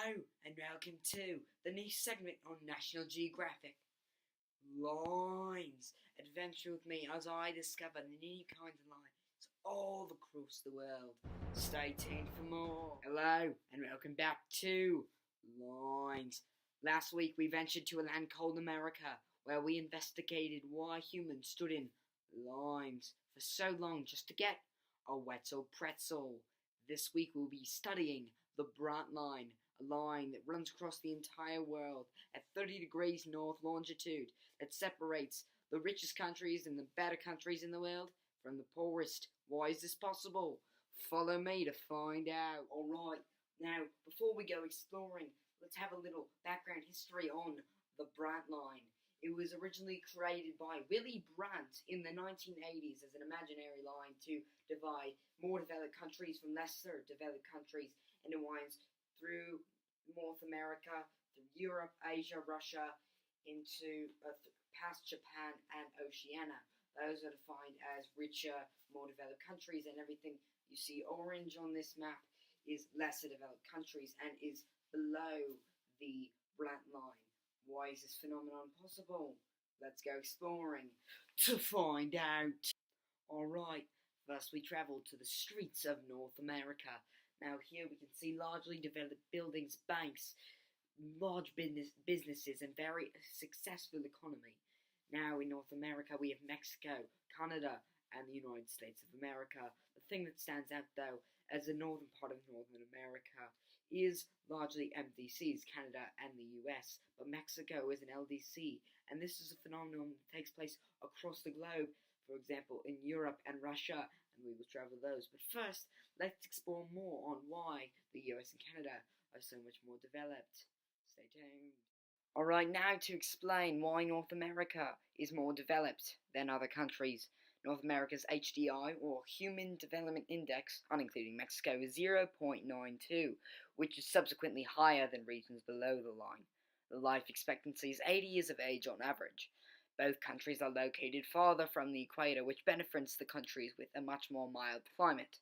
Hello and welcome to the new segment on National Geographic, Lines. Adventure with me as I discover the new kinds of lines all across the world. Stay tuned for more. Hello and welcome back to Lines. Last week we ventured to a land called America, where we investigated why humans stood in lines for so long just to get a wetzel pretzel. This week we'll be studying the Brandt line, a line that runs across the entire world at 30 degrees north longitude that separates the richest countries and the better countries in the world from the poorest. Why is this possible? Follow me to find out. Alright, now before we go exploring, let's have a little background history on the Brandt line. It was originally created by Willy Brandt in the 1980s as an imaginary line to divide more developed countries from lesser developed countries, and it winds through North America, through Europe, Asia, Russia, into past Japan and Oceania. Those are defined as richer, more developed countries, and everything you see orange on this map is lesser developed countries and is below the Brandt line. Why is this phenomenon possible? Let's go exploring to find out. Alright, first we travel to the streets of North America. Now here we can see largely developed buildings, banks, large businesses and very successful economy. Now in North America we have Mexico, Canada and the United States of America. The thing that stands out though as the northern part of Northern America is largely MDCs, Canada and the US, but Mexico is an LDC, and this is a phenomenon that takes place across the globe, for example in Europe and Russia, and we will travel those. But first, let's explore more on why the US and Canada are so much more developed. Stay tuned. Alright, now to explain why North America is more developed than other countries. North America's HDI, or Human Development Index, unincluding Mexico, is 0.92, which is subsequently higher than regions below the line. The life expectancy is 80 years of age on average. Both countries are located farther from the equator, which benefits the countries with a much more mild climate.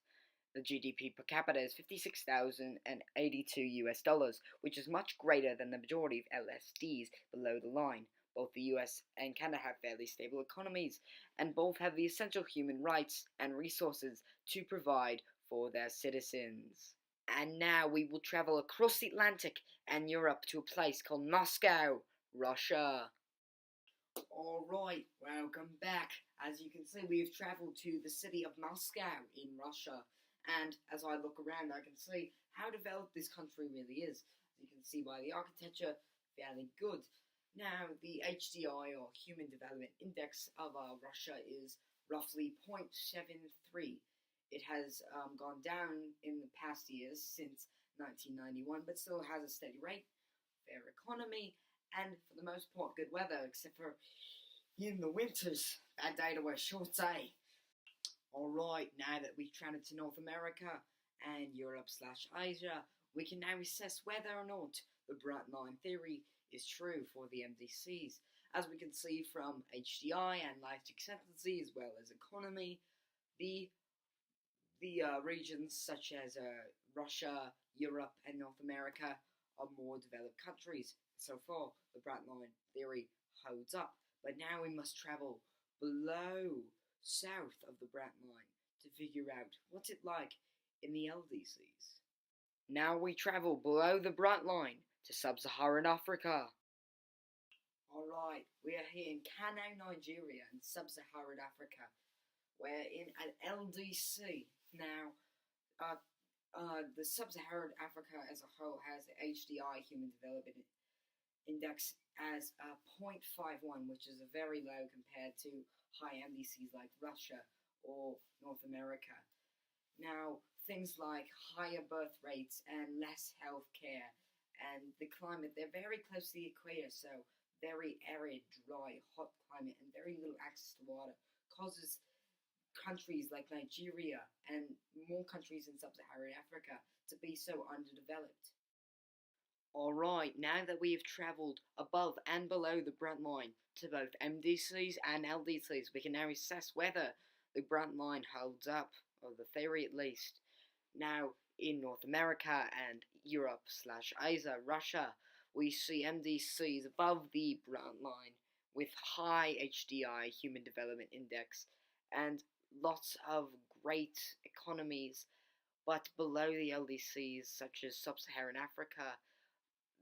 The GDP per capita is $56,082, which is much greater than the majority of LSDs below the line. Both the US and Canada have fairly stable economies, and both have the essential human rights and resources to provide for their citizens. And now we will travel across the Atlantic and Europe to a place called Moscow, Russia. Alright, welcome back. As you can see, we have travelled to the city of Moscow in Russia, and as I look around I can see how developed this country really is. As you can see by the architecture, fairly good. Now, the HDI, or Human Development Index, of Russia is roughly 0.73. It has gone down in the past years since 1991, but still has a steady rate, fair economy, and for the most part good weather, except for in the winters. Bad day to wear shorts, eh? Alright, now that we've travelled to North America and Europe/Asia, we can now assess whether or not the Brandt line theory is true for the MDCs. As we can see from HDI and life expectancy as well as economy, the regions such as Russia, Europe and North America are more developed countries. So far, the Brandt line theory holds up. But now we must travel below, south of the Brandt line to figure out what's it like in the LDCs. Now we travel below the Brandt line to sub-Saharan Africa. Alright, we are here in Kano, Nigeria, in sub-Saharan Africa. We're in an LDC. Now, the sub-Saharan Africa as a whole has the HDI, Human Development Index, as 0.51, which is very low compared to high MDCs like Russia or North America. Now, things like higher birth rates and less health care and the climate, they're very close to the equator, so very arid, dry, hot climate and very little access to water causes countries like Nigeria and more countries in sub-Saharan Africa to be so underdeveloped. Alright, now that we have travelled above and below the Brandt line to both MDCs and LDCs, we can now assess whether the Brandt line holds up, or the theory at least. Now, in North America and Europe/Asia, Russia, we see MDCs above the Brandt line with high HDI, Human Development Index, and lots of great economies, but below the LDCs, such as Sub-Saharan Africa,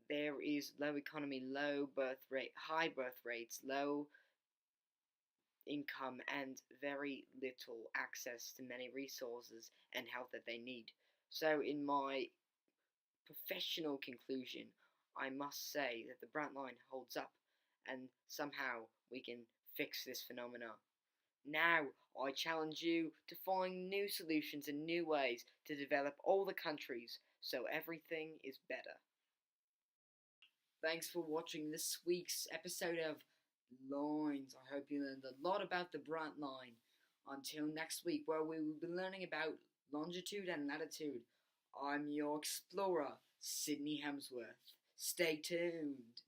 there is low economy, low birth rate, high birth rates, low income, and very little access to many resources and health that they need. So, in my professional conclusion, I must say that the Brandt line holds up, and somehow we can fix this phenomena. Now, I challenge you to find new solutions and new ways to develop all the countries so everything is better. Thanks for watching this week's episode of Lines. I hope you learned a lot about the Brandt line. Until next week, where we will be learning about longitude and latitude, I'm your explorer, Sydney Hemsworth. Stay tuned.